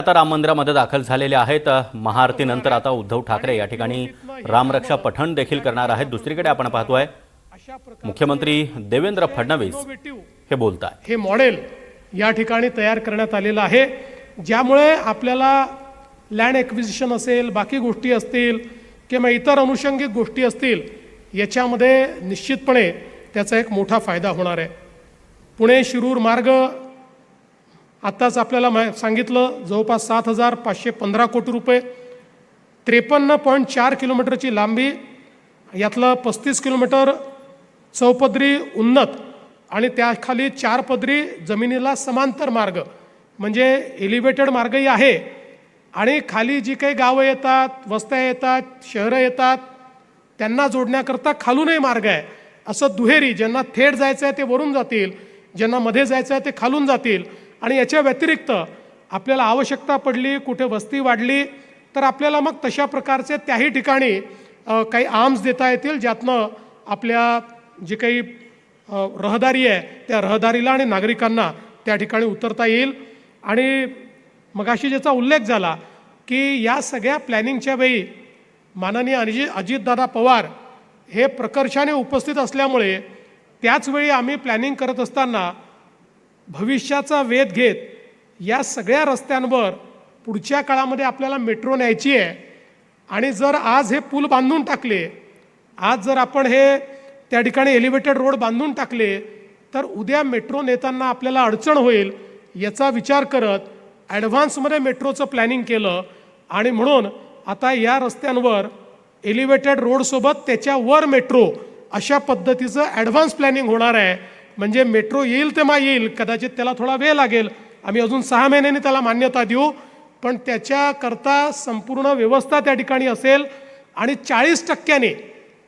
आता राम मंदिरामध्ये दाखल झालेले आहेत। महाआरतीनंतर आता उद्धव ठाकरे या ठिकाणी रामरक्षा पठण देखील करणार आहेत। दुसरीकडे आपण पाहतोय मुख्यमंत्री देवेंद्र फडणवीस हे बोलतात। हे मॉडेल या ठिकाणी तयार करण्यात आलेलं आहे, ज्यामुळे आपल्याला लँड ॲक्विजिशन असेल, बाकी गोष्टी असतील किंवा इतर अनुषंगिक गोष्टी असतील, याच्यामध्ये निश्चितपणे त्याचा एक मोठा फायदा होणार आहे। पुणे शिरूर मार्ग आत्ताच आपल्याला सांगितलं, जवळपास 7,515 कोटी रुपये, 53.4 किलोमीटरची लांबी, यातलं 35 किलोमीटर चौपदरी उन्नत आणि त्याखाली 4 पदरी जमिनीला समांतर मार्ग, म्हणजे एलिव्हेटेड मार्गही आहे आणि खाली जी काही गावं येतात, वस्त्या येतात, शहरं येतात, त्यांना जोडण्याकरता खालूनही मार्ग आहे। असं दुहेरी, ज्यांना थेट जायचं आहे ते वरून जातील, ज्यांना मध्ये जायचं आहे ते खालून जातील। आणि याच्या व्यतिरिक्त आपल्याला आवश्यकता पडली, कुठे वस्ती वाढली, तर आपल्याला मग तशा प्रकारचे त्याही ठिकाणी काही आर्म्स देता येतील, ज्यातनं आपल्या जी काही रहदारी आहे त्या रहदारीला आणि नागरिकांना त्या ठिकाणी उतरता येईल। आणि मगाशी ज्याचा उल्लेख झाला की या सगळ्या प्लॅनिंगच्या वेळी माननीय अजितदादा पवार हे प्रकर्षाने उपस्थित असल्यामुळे त्याचवेळी आम्ही प्लॅनिंग करत असताना भविष्याचा वेध घेत या सगळ्या रस्त्यांवर पुढच्या काळामध्ये आपल्याला मेट्रो न्यायची आहे। आणि जर आज हे पूल बांधून टाकले, आज जर आपण हे त्या ठिकाणी एलिव्हेटेड रोड बांधून टाकले, तर उद्या मेट्रो नेताना आपल्याला अडचण होईल, याचा विचार करत ॲडव्हान्समध्ये मेट्रोचं प्लॅनिंग केलं। आणि म्हणून आता या रस्त्यांवर एलिव्हेटेड रोडसोबत त्याच्यावर मेट्रो अशा पद्धतीचं ॲडव्हान्स प्लॅनिंग होणार आहे। म्हणजे मेट्रो येईल तेव्हा येईल, कदाचित त्याला थोडा वेळ लागेल, आम्ही अजून 6 महिन्यांनी त्याला मान्यता देऊ, पण त्याच्याकरता संपूर्ण व्यवस्था त्या ठिकाणी असेल। आणि 40%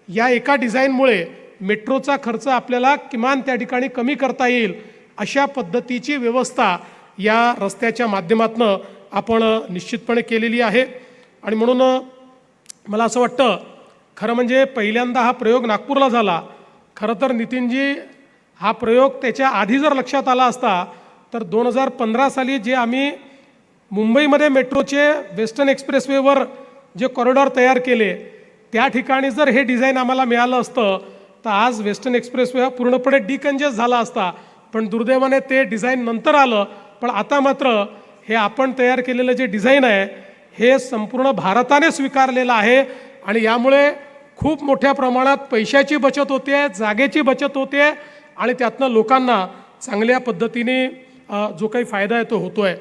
या एका डिझाईनमुळे मेट्रोचा खर्च आपल्याला किमान त्या ठिकाणी कमी करता येईल, अशा पद्धतीची व्यवस्था या रस्त्याच्या माध्यमातून आपण निश्चितपणे केलेली आहे। आणि म्हणून मला असं वाटतं, खरं म्हणजे पहिल्यांदा हा प्रयोग नागपूरला झाला। खरं तर नितीनजी, हा प्रयोग त्याच्या आधी जर लक्षात आला असता तर 2015 साली जे आम्ही मुंबईमध्ये मेट्रोचे वेस्टर्न एक्सप्रेसवेवर जे कॉरिडॉर तयार केले, त्या ठिकाणी जर हे डिझाईन आम्हाला मिळालं असतं तर आज वेस्टर्न एक्सप्रेसवे पूर्णपणे डिकंजेस्ट झाला असता। पण दुर्दैवाने ते डिझाईन नंतर आलं। पण आता मात्र हे आपण तयार केलेलं जे डिझाईन आहे हे संपूर्ण भारताने स्वीकारलेलं आहे आणि यामुळे खूप मोठ्या प्रमाणात पैशाची बचत होते, जागेची बचत होते आणि त्यातनं लोकांना चांगल्या पद्धतीने जो काही फायदा आहे तो होतो आहे।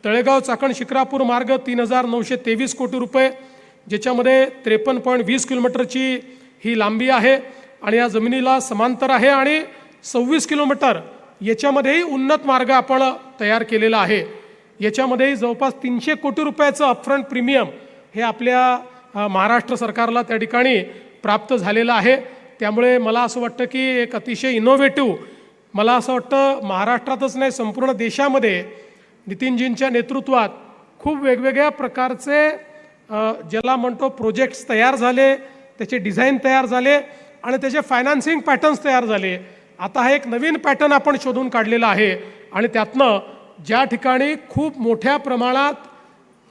तळेगाव चाकण शिक्रापूर मार्ग 3,923 कोटी रुपये, ज्याच्यामध्ये 53.20 किलोमीटरची ही लांबी आहे आणि या जमिनीला समांतर आहे आणि 26 किलोमीटर याच्यामध्येही उन्नत मार्ग आपण तयार केलेला आहे। याच्यामध्येही जवळपास 300 कोटी रुपयाचं अपफ्रंट प्रीमियम हे आपल्या महाराष्ट्र सरकारला त्या ठिकाणी प्राप्त झालेलं आहे। त्यामुळे मला असं वाटतं की एक अतिशय इनोव्हेटिव्ह, मला असं वाटतं महाराष्ट्रातच नाही संपूर्ण देशामध्ये नितीनजींच्या नेतृत्वात खूप वेगवेगळ्या प्रकारचे ज्याला म्हणतो प्रोजेक्ट्स तयार झाले, त्याचे डिझाईन तयार झाले आणि त्याचे फायनान्सिंग पॅटर्न्स तयार झाले। आता हा एक नवीन पॅटर्न आपण शोधून काढलेला आहे आणि त्यातनं ज्या ठिकाणी खूप मोठ्या प्रमाणात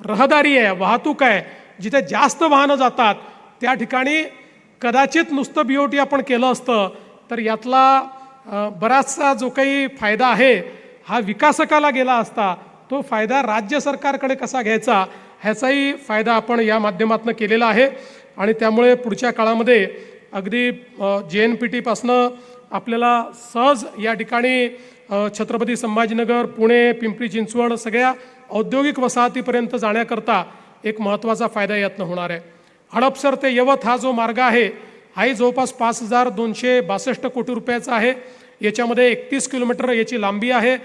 रहदारी आहे, वाहतूक आहे, जिथे जास्त वाहनं जातात, त्या ठिकाणी कदाचित नुसतं BOT आपण केलं असतं तर यातला बराचसा जो काही फायदा आहे हा विकासकाला गेला असता। तो फायदा राज्य सरकारकडे कसा घ्यायचा ह्याचाही फायदा आपण या माध्यमातून केलेला आहे। आणि त्यामुळे पुढच्या काळामध्ये अगदी JNPT आपल्याला सहज या ठिकाणी छत्रपती संभाजीनगर, पुणे, पिंपरी चिंचवड सगळ्या औद्योगिक वसाहतीपर्यंत जाण्याकरता एक महत्त्वाचा फायदा यातनं होणार आहे। हडपसर ते यवत हा जो मार्ग आहे हाही जवळपास 5,262 कोटी रुपयाचा आहे। याच्यामध्ये 31 किलोमीटर याची लांबी आहे,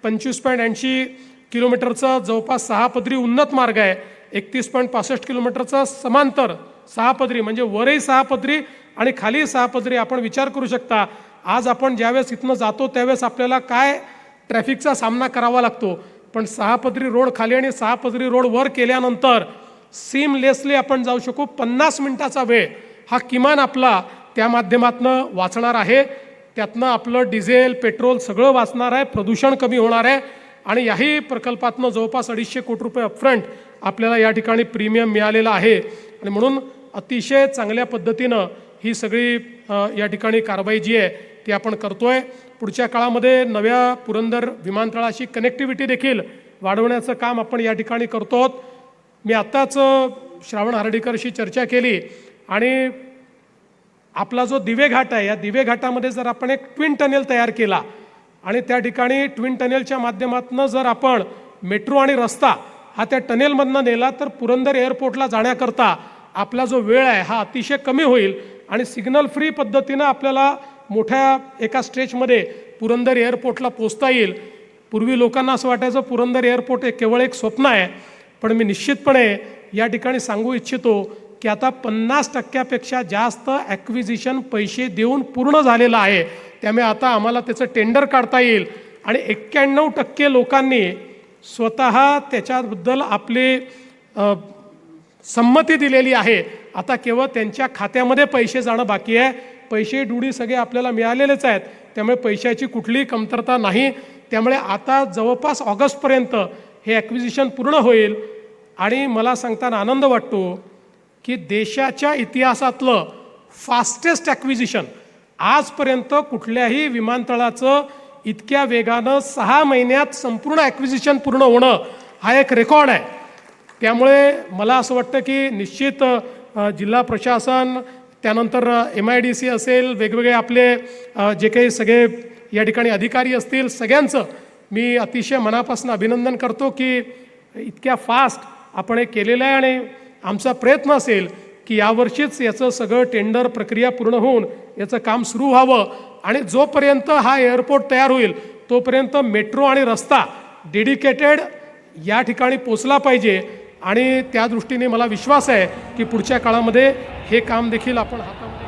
25.80 किलोमीटरचा जवळपास 6 पदरी उन्नत मार्ग आहे, 31.65 किलोमीटरचा समांतर 6 पदरी, म्हणजे वरही 6 पदरी आणि खाली 6 पदरी। आपण विचार करू शकता, आज आपण ज्यावेळेस इथनं जातो त्यावेळेस आपल्याला काय ट्रॅफिकचा सामना करावा लागतो, पण 6 पदरी रोड खाली आणि 6 पदरी रोड वर केल्यानंतर सीमलेसली आपण जाऊ शकू। 50 मिनिटाचा वेळ हा किमान आपला त्या माध्यमातनं वाचणार आहे। त्यातनं आपलं डिझेल, पेट्रोल सगळं वाचणार आहे, प्रदूषण कमी होणार आहे आणि याही प्रकल्पातनं जवळपास 250 कोटी रुपये अपफ्रंट आपल्याला या ठिकाणी प्रीमियम मिळालेला आहे आणि म्हणून अतिशय चांगल्या पद्धतीनं ही सगळी या ठिकाणी कारवाई जी आहे ती आपण करतोय. पुढच्या काळामध्ये नव्या पुरंदर विमानतळाशी कनेक्टिव्हिटी देखील वाढवण्याचं काम आपण या ठिकाणी करतो आहोत. मी आत्ताच श्रावण हर्डीकरशी चर्चा केली आणि आपला जो दिवे घाट आहे या दिवे घाटामध्ये जर आपण एक ट्विन टनेल तयार केला आणि त्या ठिकाणी ट्विन टनेलच्या माध्यमातून जर आपण मेट्रो आणि रस्ता हा त्या टनेलमधनं नेला तर पुरंदर एअरपोर्टला जाण्याकरता आपला जो वेळ आहे हा अतिशय कमी होईल आणि सिग्नल फ्री पद्धतीनं आपल्याला मोठ्या एका स्ट्रेचमध्ये पुरंदर एअरपोर्टला पोचता येईल. पूर्वी लोकांना असं वाटायचं पुरंदर एअरपोर्ट हे केवळ एक स्वप्न आहे, पण मी निश्चितपणे या ठिकाणी सांगू इच्छितो की आता 50% जास्त ॲक्विजिशन पैसे देऊन पूर्ण झालेलं आहे. त्यामुळे आता आम्हाला त्याचं टेंडर काढता येईल आणि 91% लोकांनी स्वतः त्याच्याबद्दल आपली संमती दिलेली आहे. आता केवळ त्यांच्या खात्यामध्ये पैसे जाणं बाकी आहे. पैसे डुडी सगळे आपल्याला मिळालेलेच आहेत, त्यामुळे पैशाची कुठलीही कमतरता नाही. त्यामुळे आता जवळपास ऑगस्टपर्यंत हे ॲक्विजिशन पूर्ण होईल आणि मला सांगताना आनंद वाटतो की देशाच्या इतिहासातलं फास्टेस्ट ॲक्विजिशन आजपर्यंत कुठल्याही विमानतळाचं इतक्या वेगानं 6 महिन्यात संपूर्ण ॲक्विजिशन पूर्ण होणं हा एक रेकॉर्ड आहे. त्यामुळे मला असं वाटतं की निश्चित जिल्हा प्रशासन त्यानंतर MIDC असेल, वेगवेगळे आपले जे काही सगळे या ठिकाणी अधिकारी असतील, सगळ्यांचं मी अतिशय मनापासून अभिनंदन करतो की इतक्या फास्ट आपण हे केलेलं आहे आणि आमचा प्रयत्न असेल की यावर्षीच याचं सगळं टेंडर प्रक्रिया पूर्ण होऊन याचं काम सुरू व्हावं आणि जोपर्यंत हा एअरपोर्ट तयार होईल तोपर्यंत मेट्रो आणि रस्ता डेडिकेटेड या ठिकाणी पोचला पाहिजे आणि त्या दृष्टीने मला विश्वास आहे की पुढच्या काळामध्ये हे काम देखील आपण हातामध्ये